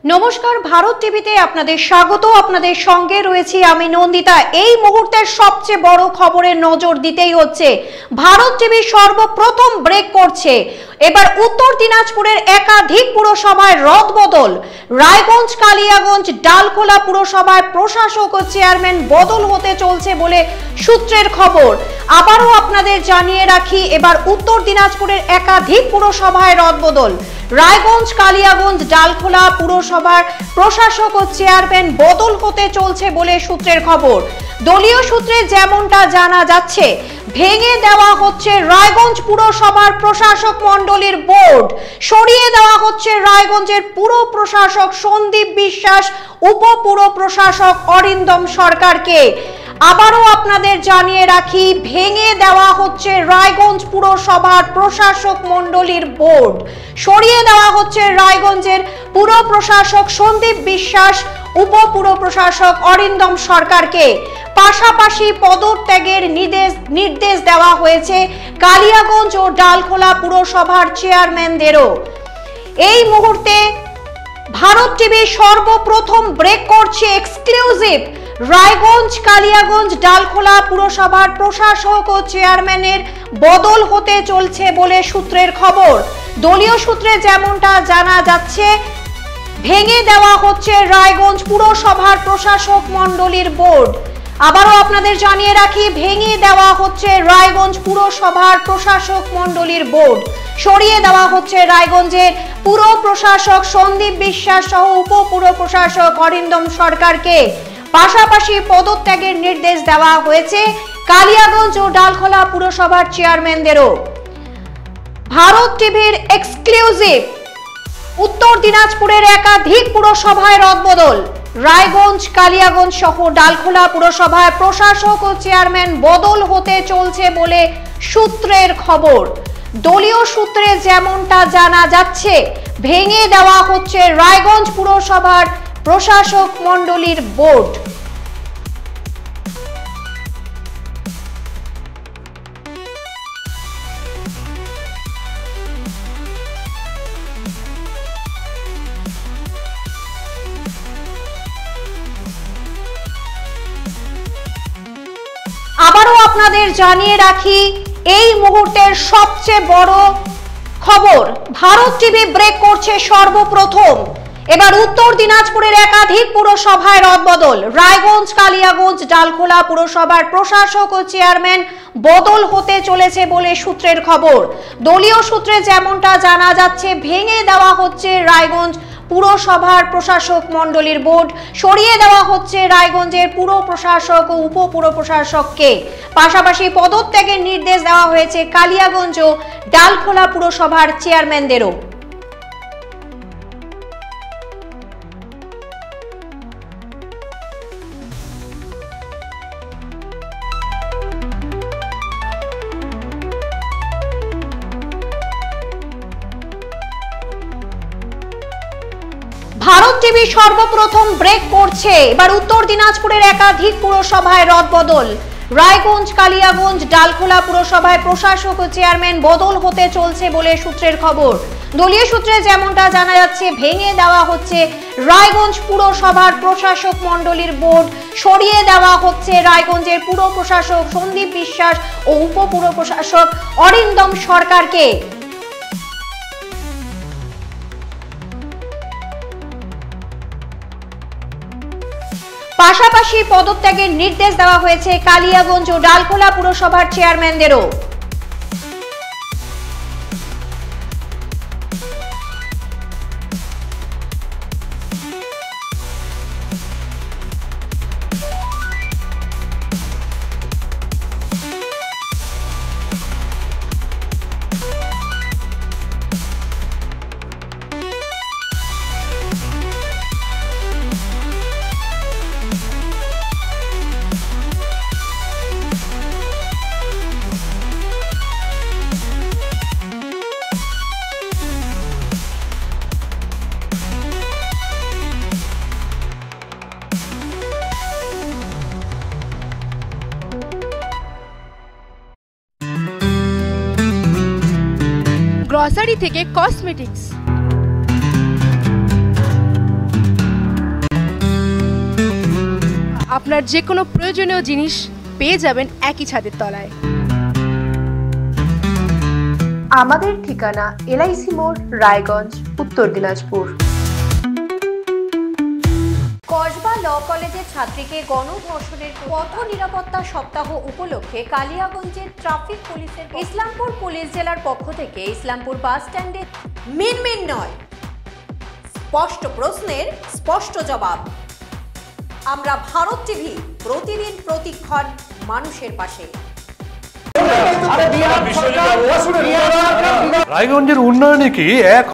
নমস্কার, ভারত টিভিতে আপনাদের স্বাগত। আপনাদের সঙ্গে রয়েছি আমি নন্দিতা। এই মুহূর্তের সবচেয়ে বড় খবরে নজর দিতেই হচ্ছে। ভারত টিভি সর্বপ্রথম ব্রেক করছে। এবার উত্তর দিনাজপুরের একাধিক পুরসভায় রদবদল। রায়গঞ্জ, কালিয়াগঞ্জ, ডালখোলা পুরসভায় প্রশাসক ও চেয়ারম্যান বদল হতে চলছে বলে সূত্রের খবর। আবারও আপনাদের জানিয়ে রাখি, এবার উত্তর দিনাজপুরের একাধিক পুরসভায় রদবদল। রায়গঞ্জ, কালিয়াগঞ্জ, ডালখোলা পুরসভার প্রশাসক ও চেয়ারম্যান বদল হতে চলছে বলে সূত্রের খবর। দলীয় সূত্রে যেমনটা জানা যাচ্ছে, ভেঙে দেওয়া হচ্ছে রায়গঞ্জ পুরসভার প্রশাসক মণ্ডলীর বোর্ড। সরিয়ে দেওয়া হচ্ছে রায়গঞ্জের পুর প্রশাসক সন্দীপ বিশ্বাস, উপপুর প্রশাসক অরিন্দম সরকারকে। আবারও আপনাদের জানিয়ে রাখি, ভেঙে দেওয়া হচ্ছে রায়গঞ্জ পুরসভার প্রশাসক মণ্ডলীর বোর্ড। সরিয়ে দেওয়া হচ্ছে রায়গঞ্জের পুর প্রশাসক সন্দীপ বিশ্বাস, উপপুর প্রশাসক অরিন্দম সরকারকে। পাশাপাশি পদত্যাগের নির্দেশ দেওয়া হয়েছে কালিয়াগঞ্জ ও ডালখোলা পুরসভার চেয়ারম্যানদেরও। এই মুহূর্তে ভারত টিভি সর্বপ্রথম ব্রেক করছে এক্সক্লুসিভ। রায়গঞ্জ, কালিয়াগঞ্জ, ডালখোলা পুরসভার প্রশাসক ও চেয়ারম্যানের বদল হতে চলছে বলে সূত্রের খবর। দলীয় সূত্রে যেমনটা জানা যাচ্ছে, ভেঙে দেওয়া হচ্ছে রায়গঞ্জ পুরসভার প্রশাসক মণ্ডলীর বোর্ড। আবারও আপনাদের জানিয়ে রাখি, ভেঙে দেওয়া হচ্ছে রায়গঞ্জ পুরসভার প্রশাসক মণ্ডলীর বোর্ড। সরিয়ে দেওয়া হচ্ছে রায়গঞ্জের পুর প্রশাসক সন্দীপ বিশ্বাস সহ উপপুর প্রশাসক অরিন্দম সরকারকে। পাশাপাশি পদত্যাগের নির্দেশ দেওয়া হয়েছে কালিয়াগঞ্জ ও ডালখোলা পুরসভার চেয়ারম্যানদেরও। ভারত টিভির এক্সক্লুসিভ, উত্তর দিনাজপুরের একাধিক পুরসভায় রদবদল। রায়গঞ্জ, কালিয়াগঞ্জ সহ ডালখোলা পুরসভায় প্রশাসক ও চেয়ারম্যান বদল হতে চলছে বলে সূত্রের খবর। দলীয় সূত্রে যেমনটা জানা যাচ্ছে, ভেঙে দেওয়া হচ্ছে রায়গঞ্জ পুরসভার প্রশাসক মণ্ডলীর বোর্ড। আবারও আপনাদের জানিয়ে রাখি, এই মুহূর্তের সবচেয়ে বড় খবর, ভারত টিভি ব্রেক করছে সর্বপ্রথম। এবার উত্তর দিনাজপুরের একাধিক পুরসভায় রদবদল। রায়গঞ্জ, কালিয়াগঞ্জ, ডালখোলা পুরসভার প্রশাসক ও চেয়ারম্যান বদল হতে চলেছে বলে সূত্রের খবর। দলীয় সূত্রে যেমনটা জানা যাচ্ছে, ভেঙে দেওয়া হচ্ছে রায়গঞ্জ পুরসভার প্রশাসক মণ্ডলীর বোর্ড। সরিয়ে দেওয়া হচ্ছে রায়গঞ্জের পুর প্রশাসক ও উপপুর প্রশাসককে। পাশাপাশি পদত্যাগের নির্দেশ দেওয়া হয়েছে কালিয়াগঞ্জ ও ডালখোলা পুরসভার চেয়ারম্যানদেরও। ভারত টিভি সর্বপ্রথম ব্রেক করছে। এবার উত্তর দিনাজপুরের একাধিক পুরসভায় রদবদল। রায়গঞ্জ, কালিয়াগঞ্জ, ডালখোলা পুরসভায় প্রশাসক ও চেয়ারম্যান বদল হতে চলছে বলে সূত্রের খবর। দলীয় সূত্রে যেমনটা জানা যাচ্ছে, ভেঙে দেওয়া হচ্ছে রায়গঞ্জ পুরসভার প্রশাসক মণ্ডলীর বোর্ড। সরিয়ে দেওয়া হচ্ছে রায়গঞ্জের পুর প্রশাসক সন্দীপ বিশ্বাস ও উপপুর প্রশাসক অরিন্দম সরকারকে। পাশাপাশি পদত্যাগের নির্দেশ দেওয়া হয়েছে কালিয়াগঞ্জ ও ডালখোলা পুরসভার চেয়ারম্যানদেরও। গ্রসারি থেকে কসমেটিক্স, আপনার যে কোনো প্রয়োজনীয় জিনিস পেয়ে যাবেন একই ছাদের তলায়। আমাদের ঠিকানা এলআইসি মোড়, রায়গঞ্জ, উত্তর দিনাজপুর। কসবা ল কলেজের ছাত্রীকে গণধর্ষণের পথ নিরাপত্তা সপ্তাহ উপলক্ষে কালিয়াগঞ্জের ট্রাফিক পুলিশের ইসলামপুর পুলিশ জেলার পক্ষ থেকে ইসলামপুর বাস স্ট্যান্ডে মিনমিন নয়, স্পষ্ট প্রশ্নের স্পষ্ট জবাব। আমরা ভারত টিভি, প্রতিদিন প্রতিক্ষণ মানুষের পাশে। রায়গঞ্জের উন্নয়নে কি এক